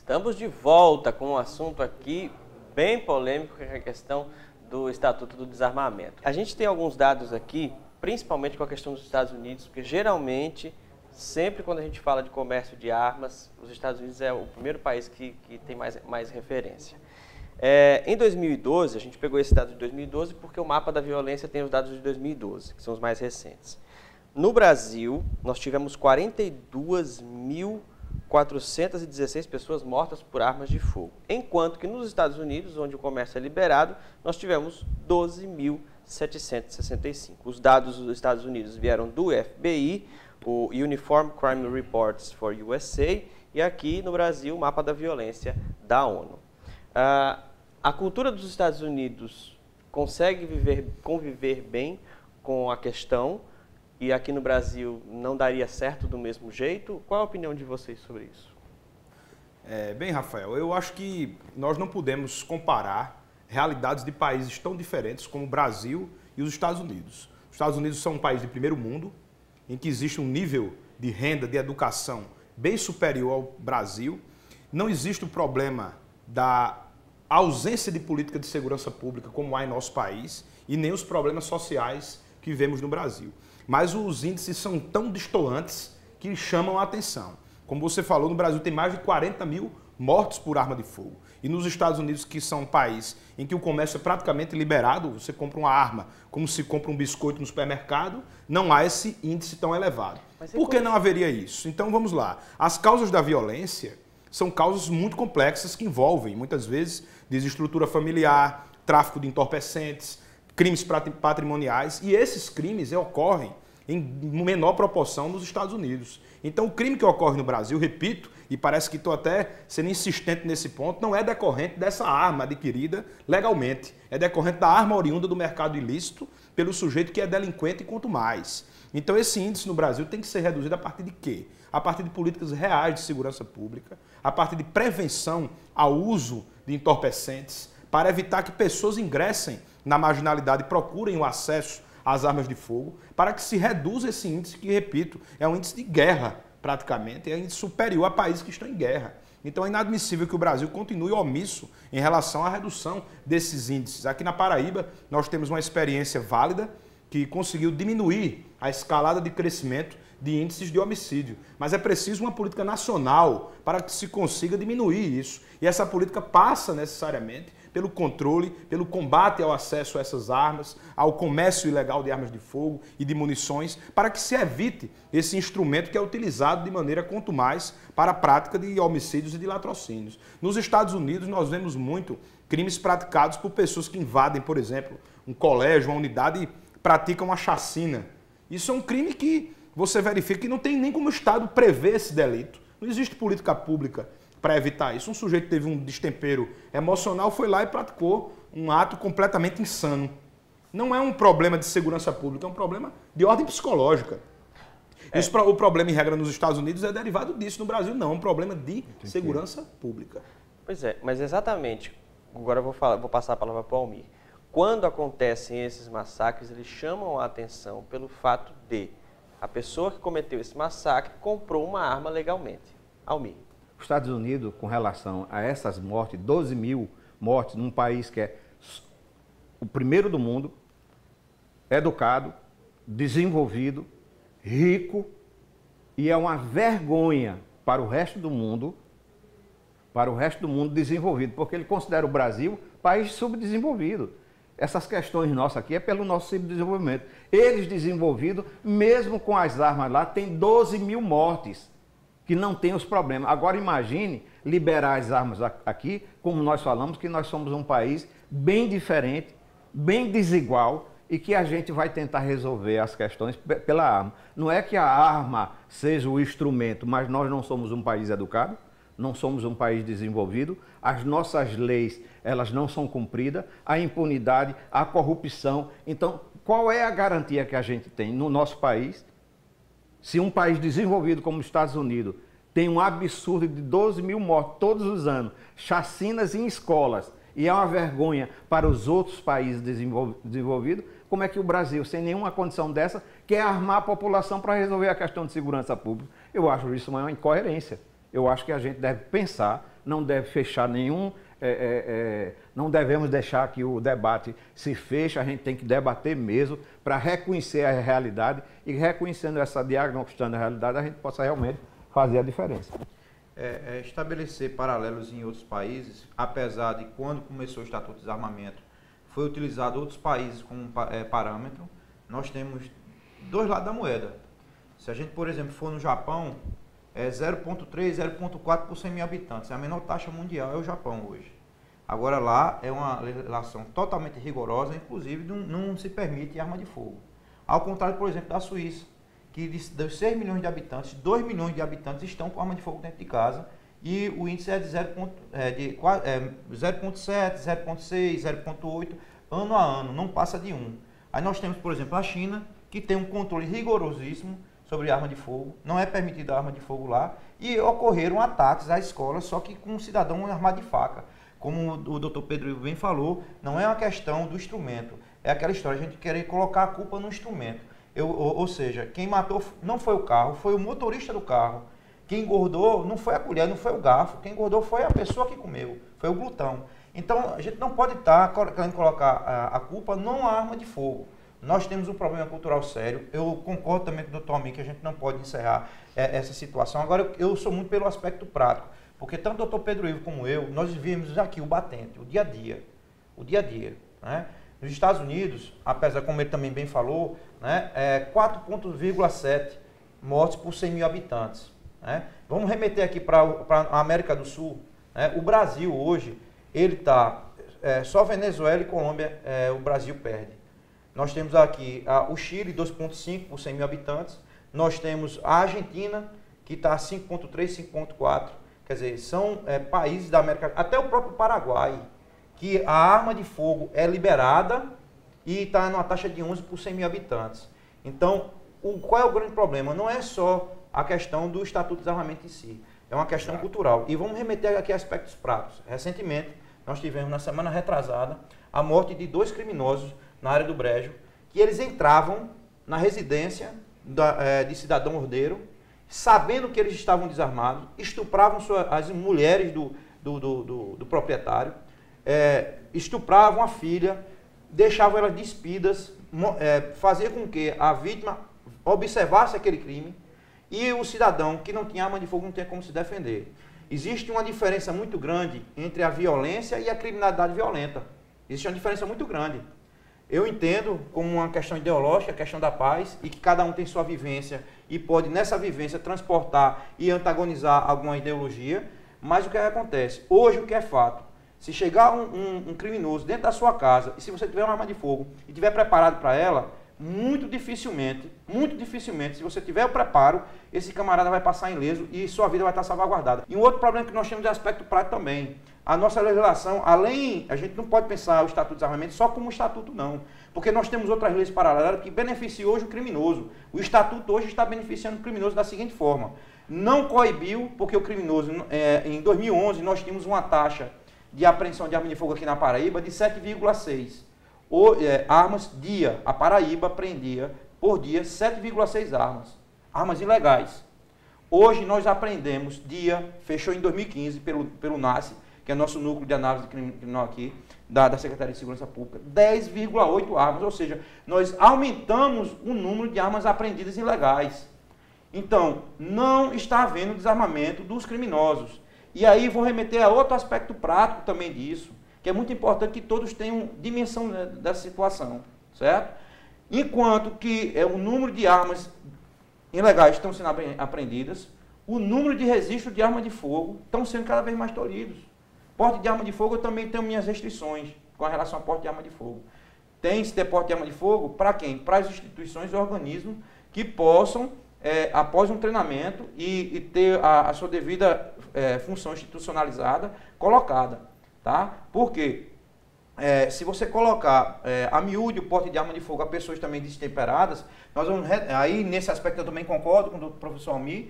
Estamos de volta com um assunto aqui bem polêmico, que é a questão do Estatuto do Desarmamento. A gente tem alguns dados aqui, principalmente com a questão dos Estados Unidos, porque geralmente, sempre quando a gente fala de comércio de armas, os Estados Unidos é o primeiro país que tem mais referência. Em 2012, a gente pegou esse dado de 2012 porque o mapa da violência tem os dados de 2012, que são os mais recentes. No Brasil, nós tivemos 42.416 pessoas mortas por armas de fogo, enquanto que nos Estados Unidos, onde o comércio é liberado, nós tivemos 12.765. Os dados dos Estados Unidos vieram do FBI, o Uniform Crime Reports for USA, e aqui no Brasil, o mapa da violência da ONU. A cultura dos Estados Unidos consegue conviver bem com a questão, e aqui no Brasil não daria certo do mesmo jeito. Qual a opinião de vocês sobre isso? Bem, Rafael, eu acho que nós não podemos comparar realidades de países tão diferentes como o Brasil e os Estados Unidos. Os Estados Unidos são um país de primeiro mundo, em que existe um nível de renda, de educação bem superior ao Brasil. Não existe o problema da ausência de política de segurança pública como há em nosso país e nem os problemas sociais que vemos no Brasil. Mas os índices são tão distantes que chamam a atenção. Como você falou, no Brasil tem mais de 40 mil mortos por arma de fogo. E nos Estados Unidos, que são um país em que o comércio é praticamente liberado, você compra uma arma como se compra um biscoito no supermercado, não há esse índice tão elevado. Por que não haveria isso? Então vamos lá. As causas da violência são causas muito complexas que envolvem, muitas vezes, desestrutura familiar, tráfico de entorpecentes, crimes patrimoniais, e esses crimes ocorrem em menor proporção nos Estados Unidos. Então o crime que ocorre no Brasil, repito, e parece que estou até sendo insistente nesse ponto, não é decorrente dessa arma adquirida legalmente, é decorrente da arma oriunda do mercado ilícito pelo sujeito que é delinquente e quanto mais. Então esse índice no Brasil tem que ser reduzido a partir de quê? A partir de políticas reais de segurança pública, a partir de prevenção ao uso de entorpecentes, para evitar que pessoas ingressem na marginalidade e procurem o acesso às armas de fogo, para que se reduza esse índice que, repito, é um índice de guerra praticamente, é um índice superior a países que estão em guerra. Então é inadmissível que o Brasil continue omisso em relação à redução desses índices. Aqui na Paraíba nós temos uma experiência válida que conseguiu diminuir a escalada de crescimento de índices de homicídio. Mas é preciso uma política nacional para que se consiga diminuir isso. E essa política passa necessariamente pelo controle, pelo combate ao acesso a essas armas, ao comércio ilegal de armas de fogo e de munições, para que se evite esse instrumento que é utilizado de maneira quanto mais para a prática de homicídios e de latrocínios. Nos Estados Unidos nós vemos muito crimes praticados por pessoas que invadem, por exemplo, um colégio, uma unidade e praticam uma chacina. Isso é um crime que você verifica que não tem nem como o Estado prever esse delito. Não existe política pública para evitar isso. Um sujeito teve um destempero emocional, foi lá e praticou um ato completamente insano. Não é um problema de segurança pública, é um problema de ordem psicológica. O problema, em regra, nos Estados Unidos é derivado disso. No Brasil, não. É um problema de segurança pública. Pois é, mas exatamente. Agora eu vou passar a palavra para o Almir. Quando acontecem esses massacres, eles chamam a atenção pelo fato de a pessoa que cometeu esse massacre comprou uma arma legalmente. Almir. Os Estados Unidos, com relação a essas mortes, 12 mil mortes num país que é o primeiro do mundo, educado, desenvolvido, rico, e é uma vergonha para o resto do mundo desenvolvido, porque ele considera o Brasil país subdesenvolvido. Essas questões nossas aqui é pelo nosso subdesenvolvimento. Eles desenvolvidos, mesmo com as armas lá, tem 12 mil mortes, que não tem os problemas. Agora imagine liberar as armas aqui, como nós falamos, que nós somos um país bem diferente, bem desigual, e que a gente vai tentar resolver as questões pela arma. Não é que a arma seja o instrumento, mas nós não somos um país educado, não somos um país desenvolvido, as nossas leis, elas não são cumpridas, a impunidade, a corrupção. Então, qual é a garantia que a gente tem no nosso país? Se um país desenvolvido como os Estados Unidos tem um absurdo de 12 mil mortos todos os anos, chacinas em escolas, e é uma vergonha para os outros países desenvolvidos, como é que o Brasil, sem nenhuma condição dessa, quer armar a população para resolver a questão de segurança pública? Eu acho isso uma incoerência. eu acho que a gente deve pensar, não deve fechar nenhum, não devemos deixar que o debate se feche, a gente tem que debater mesmo para reconhecer a realidade e reconhecendo essa, diagnosticando a realidade, a gente possa realmente fazer a diferença. Estabelecer paralelos em outros países, apesar de quando começou o Estatuto de Desarmamento, foi utilizado outros países como parâmetro, nós temos dois lados da moeda. Se a gente, por exemplo, for no Japão, é 0,3, 0,4 por 100 mil habitantes. A menor taxa mundial é o Japão hoje. Agora lá é uma legislação totalmente rigorosa, inclusive não se permite arma de fogo. Ao contrário, por exemplo, da Suíça, que dos 6 milhões de habitantes, 2 milhões de habitantes estão com arma de fogo dentro de casa e o índice é de 0,7, 0,6, 0,8 ano a ano, não passa de 1. Aí nós temos, por exemplo, a China, que tem um controle rigorosíssimo sobre arma de fogo, não é permitida arma de fogo lá, e ocorreram ataques à escola, só que com um cidadão armado de faca. Como o doutor Pedro Ivo bem falou, não é uma questão do instrumento, é aquela história, a gente querer colocar a culpa no instrumento. Ou seja, quem matou não foi o carro, foi o motorista do carro. Quem engordou não foi a colher, não foi o garfo, quem engordou foi a pessoa que comeu, foi o glutão. Então, a gente não pode estar querendo colocar a culpa numa arma de fogo. Nós temos um problema cultural sério. Eu concordo também com o doutor Almir que a gente não pode encerrar essa situação. Agora, eu sou muito pelo aspecto prático, porque tanto o doutor Pedro Ivo como eu, nós vivemos aqui o batente, o dia a dia. O dia a dia, né? Nos Estados Unidos, apesar, como ele também bem falou, né, 4,7 mortes por 100 mil habitantes. Né? Vamos remeter aqui para a América do Sul. Né? O Brasil hoje, ele está, só Venezuela e Colômbia o Brasil perde. Nós temos aqui o Chile, 2,5 por 100 mil habitantes. Nós temos a Argentina, que está 5,3, 5,4. Quer dizer, são países da América, até o próprio Paraguai, que a arma de fogo é liberada e está numa taxa de 11 por 100 mil habitantes. Então, qual é o grande problema? Não é só a questão do Estatuto de Desarmamento em si, é uma questão cultural. E vamos remeter aqui a aspectos práticos. Recentemente, nós tivemos, na semana retrasada, a morte de 2 criminosos na área do Brejo, que eles entravam na residência de cidadão ordeiro, sabendo que eles estavam desarmados, estupravam as mulheres do proprietário, estupravam a filha, deixavam elas despidas, fazia com que a vítima observasse aquele crime e o cidadão que não tinha arma de fogo não tinha como se defender. Existe uma diferença muito grande entre a violência e a criminalidade violenta. Existe uma diferença muito grande. Eu entendo como uma questão ideológica, a questão da paz, e que cada um tem sua vivência e pode, nessa vivência, transportar e antagonizar alguma ideologia, mas o que acontece? Hoje, o que é fato? Se chegar um criminoso dentro da sua casa, e se você tiver uma arma de fogo e estiver preparado para ela, muito dificilmente, se você tiver o preparo, esse camarada vai passar ileso e sua vida vai estar salvaguardada. E um outro problema que nós temos é o aspecto prático também. A nossa legislação, a gente não pode pensar o Estatuto de Desarmamento só como um estatuto, não. Porque nós temos outras leis paralelas que beneficiam hoje o criminoso. O Estatuto hoje está beneficiando o criminoso da seguinte forma. Não coibiu, porque o criminoso, em 2011, nós tínhamos uma taxa de apreensão de arma de fogo aqui na Paraíba de 7,6 armas dia. A Paraíba apreendia por dia 7,6 armas ilegais. Hoje nós apreendemos dia, fechou em 2015 pelo NACE, que é nosso núcleo de análise criminal aqui, da Secretaria de Segurança Pública, 10,8 armas, ou seja, nós aumentamos o número de armas apreendidas ilegais. Então, não está havendo desarmamento dos criminosos. E aí vou remeter a outro aspecto prático também disso, que é muito importante que todos tenham dimensão dessa situação, certo? Enquanto que o número de armas ilegais estão sendo apreendidas, o número de registros de arma de fogo estão sendo cada vez mais tolhidos. Porte de arma de fogo, eu também tenho minhas restrições com relação a porte de arma de fogo. Tem-se ter porte de arma de fogo para quem? Para as instituições e organismos que possam, após um treinamento e ter a sua devida função institucionalizada colocada. Tá? Por quê? Se você colocar a miúde o porte de arma de fogo a pessoas também destemperadas, nós vamos, aí nesse aspecto eu também concordo com o professor Almir,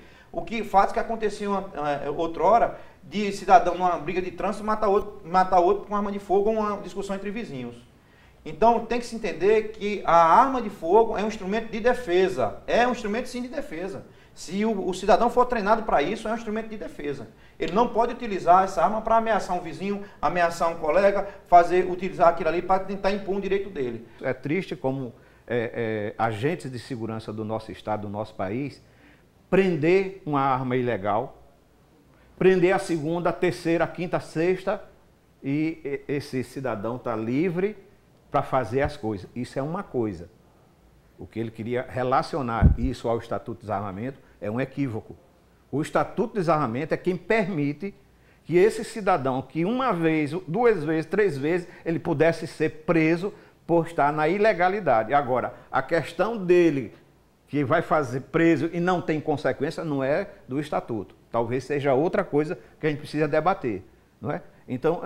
fatos que aconteciam outrora, de cidadão numa briga de trânsito matar outro com arma de fogo ou uma discussão entre vizinhos. Então tem que se entender que a arma de fogo é um instrumento de defesa, é um instrumento sim de defesa. Se o cidadão for treinado para isso, é um instrumento de defesa. Ele não pode utilizar essa arma para ameaçar um vizinho, ameaçar um colega, utilizar aquilo ali para tentar impor um direito dele. É triste como agentes de segurança do nosso estado, do nosso país, prender uma arma ilegal, prender a segunda, a terceira, a quinta, a sexta, e esse cidadão está livre para fazer as coisas. Isso é uma coisa. O que ele queria relacionar isso ao Estatuto de Desarmamento é um equívoco. O Estatuto de Desarmamento é quem permite que esse cidadão, que uma vez, duas vezes, três vezes, ele pudesse ser preso por estar na ilegalidade. Agora, a questão dele, que vai fazer preso e não tem consequência, não é do Estatuto. Talvez seja outra coisa que a gente precisa debater, não é? Então,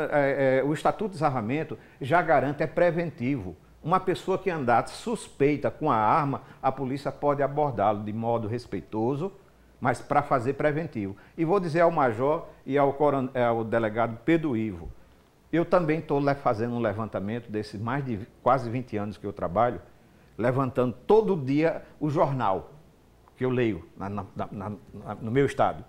o Estatuto de Desarmamento já garante, é preventivo. Uma pessoa que andar suspeita com a arma, a polícia pode abordá-lo de modo respeitoso, mas para fazer preventivo. E vou dizer ao major e ao delegado Pedro Ivo, eu também estou fazendo um levantamento desses mais de quase 20 anos que eu trabalho, levantando todo dia o jornal que eu leio no meu estado.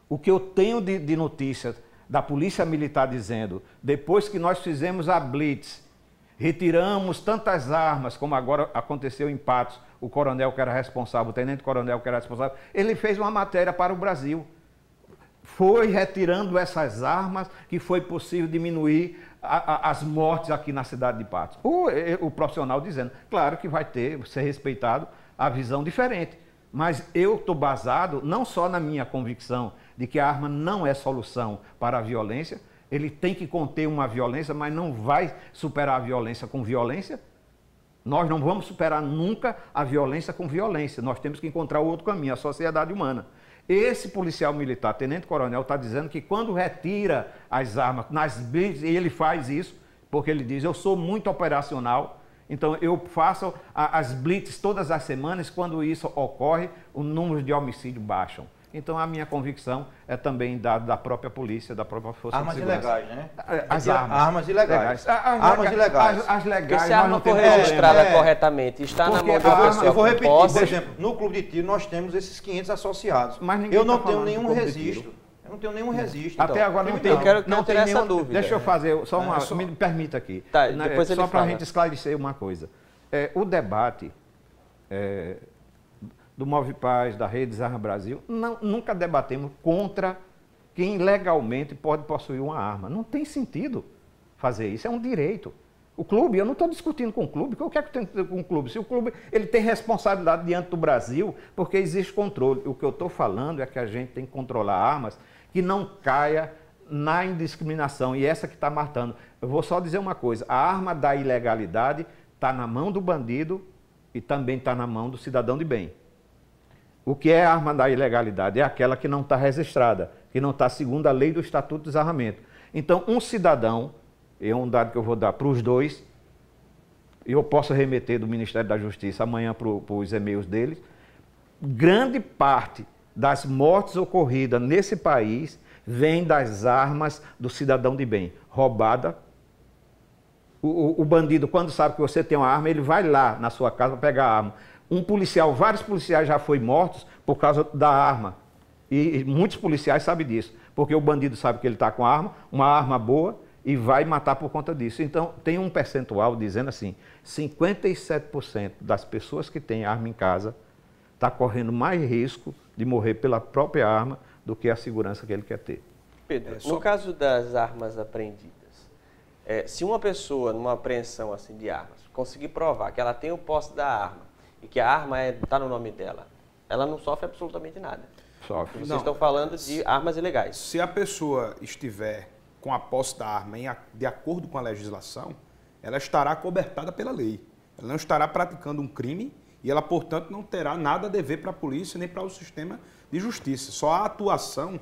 O que eu tenho de notícias da Polícia Militar dizendo, depois que nós fizemos a Blitz, retiramos tantas armas, como agora aconteceu em Patos, o coronel que era responsável, o tenente-coronel que era responsável, ele fez uma matéria para o Brasil. Foi retirando essas armas que foi possível diminuir as mortes aqui na cidade de Patos. O profissional dizendo, claro que vai ser respeitado a visão diferente, mas eu estou basado não só na minha convicção de que a arma não é solução para a violência, ele tem que conter uma violência, mas não vai superar a violência com violência. Nós não vamos superar nunca a violência com violência. Nós temos que encontrar outro caminho, a sociedade humana. Esse policial militar, tenente-coronel, está dizendo que quando retira as armas nas blitz, e ele faz isso, porque ele diz, eu sou muito operacional, então eu faço as blitz todas as semanas, quando isso ocorre, o número de homicídios baixam. Então, a minha convicção é também da própria polícia, da própria Força de Segurança. Armas ilegais, né? As armas. Armas ilegais. Armas ilegais. As legais, se a arma for registrada corretamente, está na mão da pessoa. Eu vou repetir, por exemplo, no Clube de Tiro nós temos esses 500 associados. Eu não tenho nenhum registro. Eu não tenho nenhum registro. Até agora não tem. Eu quero não tem essa dúvida. Deixa eu fazer só uma. Me permita aqui. Tá, depois ele só para a fala. gente esclarecer uma coisa. O debate do Move Paz, da Rede Desarma Brasil, nunca debatemos contra quem legalmente pode possuir uma arma. Não tem sentido fazer isso, é um direito. O clube, eu não estou discutindo com o clube, o que é que eu tenho com o clube? Se o clube ele tem responsabilidade diante do Brasil, porque existe controle. O que eu estou falando é que a gente tem que controlar armas que não caia na indiscriminação, e essa que está matando. Eu vou só dizer uma coisa, a arma da ilegalidade está na mão do bandido e também está na mão do cidadão de bem. O que é a arma da ilegalidade? É aquela que não está registrada, que não está segundo a lei do Estatuto de Desarmamento. Então, um cidadão, é um dado que eu vou dar para os dois, e eu posso remeter do Ministério da Justiça amanhã para os e-mails deles, grande parte das mortes ocorridas nesse país vem das armas do cidadão de bem, roubada. O bandido, quando sabe que você tem uma arma, ele vai lá na sua casa para pegar a arma. Vários policiais já foram mortos por causa da arma. E muitos policiais sabem disso, porque o bandido sabe que ele está com a arma, uma arma boa, e vai matar por conta disso. Então, tem um percentual dizendo assim, 57% das pessoas que têm arma em casa está correndo mais risco de morrer pela própria arma do que a segurança que ele quer ter. Pedro, no caso das armas apreendidas, se uma pessoa, numa apreensão assim, de armas, conseguir provar que ela tem o posse da arma e que a arma está no nome dela, ela não sofre absolutamente nada. Sofre. Vocês estão falando de armas ilegais. Se a pessoa estiver com a posse da arma de acordo com a legislação, ela estará cobertada pela lei. Ela não estará praticando um crime e ela, portanto, não terá nada a dever para a polícia nem para o sistema de justiça. Só a atuação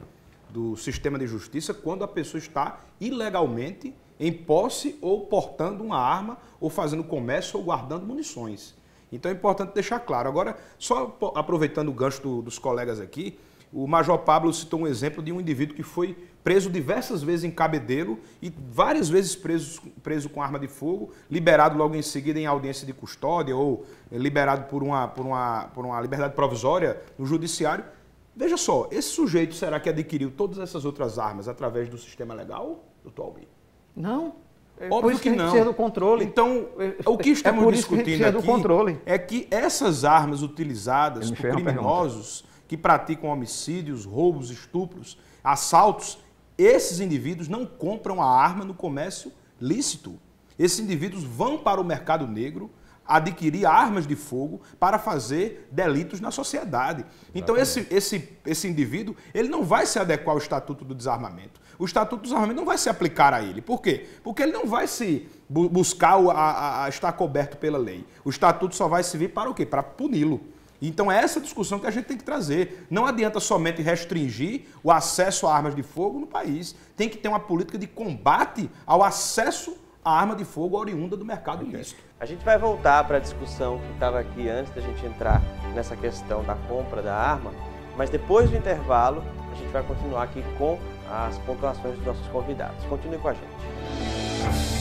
do sistema de justiça quando a pessoa está ilegalmente em posse ou portando uma arma ou fazendo comércio ou guardando munições. Então é importante deixar claro. Agora, só aproveitando o gancho dos colegas aqui, O Major Pablo citou um exemplo de um indivíduo que foi preso diversas vezes em Cabedelo e várias vezes preso com arma de fogo, liberado logo em seguida em audiência de custódia ou liberado por uma liberdade provisória no judiciário. Veja só, esse sujeito será que adquiriu todas essas outras armas através do sistema legal, doutor Albi? Não. Óbvio que não. Precisa do controle. Então, o que estamos discutindo aqui do controle. é que essas armas utilizadas por criminosos que praticam homicídios, roubos, estupros, assaltos, esses indivíduos não compram a arma no comércio lícito. Esses indivíduos vão para o mercado negro adquirir armas de fogo para fazer delitos na sociedade. Então, esse indivíduo, ele não vai se adequar ao Estatuto do Desarmamento. O Estatuto do Desarmamento não vai se aplicar a ele. Por quê? Porque ele não vai se buscar estar coberto pela lei. O Estatuto só vai servir para o quê? Para puni-lo. Então é essa discussão que a gente tem que trazer. Não adianta somente restringir o acesso a armas de fogo no país. Tem que ter uma política de combate ao acesso à arma de fogo oriunda do mercado ilícito. A gente vai voltar para a discussão que estava aqui antes da gente entrar nessa questão da compra da arma, mas depois do intervalo a gente vai continuar aqui com as pontuações dos nossos convidados. Continue com a gente.